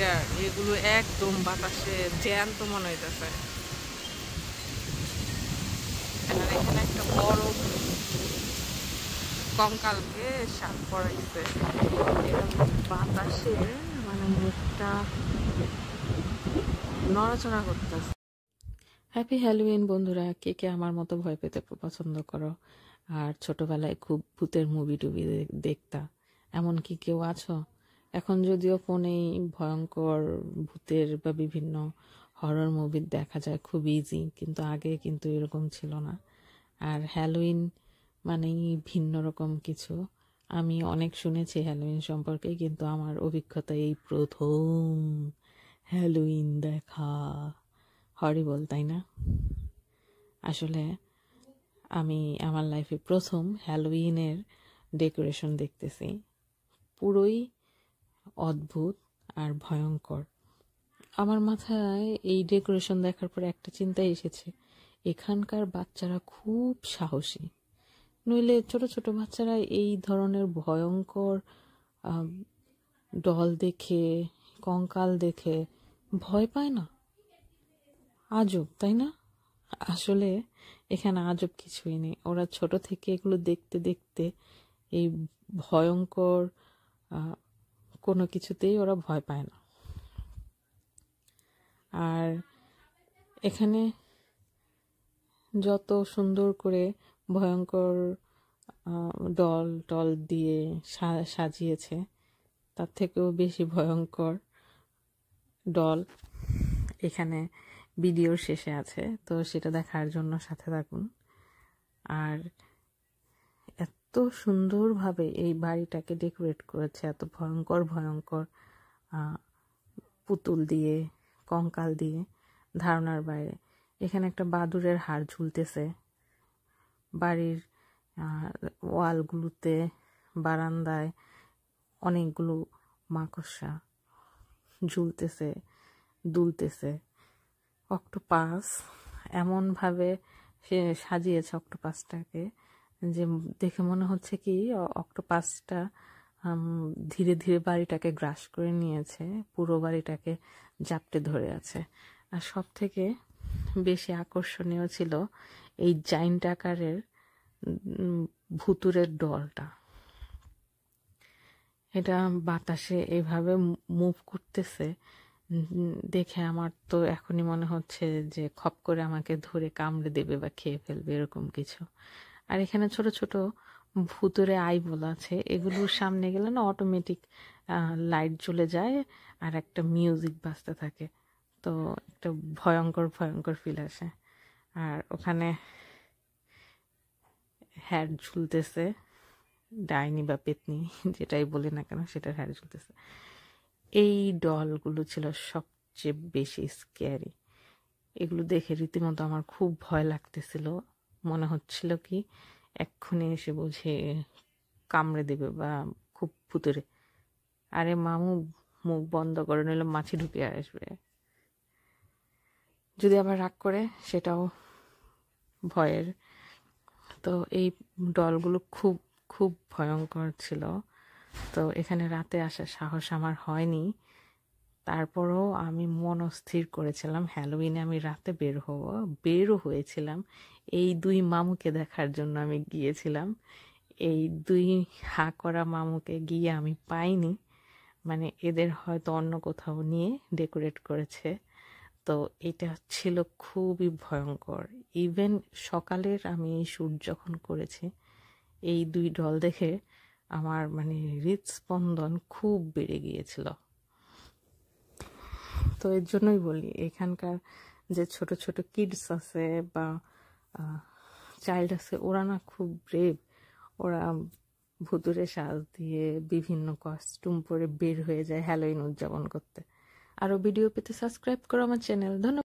Lighter এগুলো একদম বাতাসে জ্যান্ত মনে হইতেছে। আর এখানে একটা বড় কঙ্কালকে শাক পড়াইছে, এরকম বাতাসে মানে মুখটা নড়াচড়া করতেছে। হ্যাপি হ্যালোউইন বন্ধুরা, কে কে আমার মতো ভয় পেতে পছন্দ করো আর ছোটবেলায় খুব ভূতের মুভি টুভি দেখতা, এমন কি কেউ আছো? এখন যদিও ফোনেই ভয়ঙ্কর ভূতের বা বিভিন্ন হরর মুভি দেখা যায় খুব ইজি, কিন্তু আগে কিন্তু এরকম ছিল না। আর হ্যালোউইন মানেই ভিন্ন রকম কিছু। আমি অনেক শুনেছি হ্যালোউইন সম্পর্কে, কিন্তু আমার অভিজ্ঞতা এই প্রথম হ্যালোউইন দেখা। হরিবল, তাই না? আসলে আমি আমার লাইফে প্রথম হ্যালোউইনের ডেকোরেশন দেখতেছি, পুরোই অদ্ভুত আর ভয়ঙ্কর। আমার মাথায় এই ডেকোরেশন দেখার পর একটা চিন্তাই এসেছে, এখানকার বাচ্চারা খুব সাহসী, নইলে ছোট ছোট বাচ্চারা এই ধরনের ভয়ঙ্কর ডল দেখে, কঙ্কাল দেখে ভয় পায় না। আজব, তাই না? আসলে এখানে আজব কিছুই নেই, ওরা ছোট থেকে এগুলো দেখতে দেখতে এই ভয়ঙ্কর কোনো কিছুতেই ওরা ভয় পায় না। আর এখানে যত সুন্দর করে ভয়ঙ্কর ডল টল দিয়ে সাজিয়েছে, তার থেকেও বেশি ভয়ঙ্কর ডল এখানে ভিডিওর শেষে আছে, তো সেটা দেখার জন্য সাথে থাকুন। আর এত সুন্দরভাবে এই বাড়িটাকে ডেকোরেট করেছে, এত ভয়ঙ্কর ভয়ঙ্কর পুতুল দিয়ে, কঙ্কাল দিয়ে, ধারণার বাইরে। এখানে একটা বাদুড়ের হাড় ঝুলতেছে বাড়ির ওয়ালগুলোতে, বারান্দায় অনেকগুলো মাকড়সা ঝুলতেছে, দুলতেছে। অক্টোপাস এমনভাবে সে সাজিয়েছে অক্টোপাসটাকে যে দেখে মনে হচ্ছে কি অক্টোপাসটা ধীরে ধীরে বাড়িটাকে গ্রাস করে নিয়েছে, পুরো বাড়িটাকে জাপটে ধরে আছে। আর সব থেকে বেশি আকর্ষণীয় ছিল এই জাইন্ট আকারের ভুতুরের ডলটা। এটা বাতাসে এইভাবে মুভ করতেছে দেখে আমার তো এখনই মনে হচ্ছে যে খপ করে আমাকে ধরে কামড়ে দেবে বা খেয়ে ফেলবে, এরকম কিছু। আর এখানে ছোট ছোট ভুতুরে আইবল আছে, এগুলোর সামনে গেলে না অটোমেটিক লাইট জ্বলে যায় আর একটা মিউজিক বাজতে থাকে, তো একটা ভয়ঙ্কর ভয়ঙ্কর ফিল আসে। আর ওখানে হ্যাট ঝুলতেছে, ডাইনি বা পেতনি যেটাই বলি না কেন সেটার হ্যাট ঝুলতেছে। এই ডলগুলো ছিল সবচেয়ে বেশি স্ক্যারি। এগুলো দেখে রীতিমতো আমার খুব ভয় লাগতেছিল, মনে হচ্ছিল কি এক্ষুনি এসে বুঝে কামড়ে দেবে বা খুব ভুতুরে। আরে মামু, মুখ বন্ধ করে নিলে মাছি ঢুকে আসবে, যদি আবার রাগ করে সেটাও ভয়ের। তো এই ডলগুলো খুব খুব ভয়ঙ্কর ছিল। তো এখানে রাতে আসার সাহস আমার হয়নি, তারপরও আমি মনস্থির করেছিলাম হ্যালোউইনে আমি রাতে বেরও হয়েছিলাম। এই দুই মামুকে দেখার জন্য আমি গিয়েছিলাম। এই দুই হা করা মামুকে গিয়ে আমি পাইনি, মানে এদের হয়তো অন্য কোথাও নিয়ে ডেকোরেট করেছে। তো এটা ছিল খুবই ভয়ঙ্কর। ইভেন সকালের আমি এই শ্যুট যখন করেছি, এই দুই ডল দেখে আমার মানে হৃদস্পন্দন খুব বেড়ে গিয়েছিল। তো এর জন্যই বলি এখানকার যে ছোট ছোট কিডস আছে বা চাইল্ড আছে, ওরা না খুব ব্রেভ। ওরা ভুতুরে সাজ দিয়ে বিভিন্ন কস্টিউম পরে বের হয়ে যায় হ্যালোউইন উদযাপন করতে। আরও ভিডিও পেতে সাবস্ক্রাইব করো আমার চ্যানেল। ধন্যবাদ।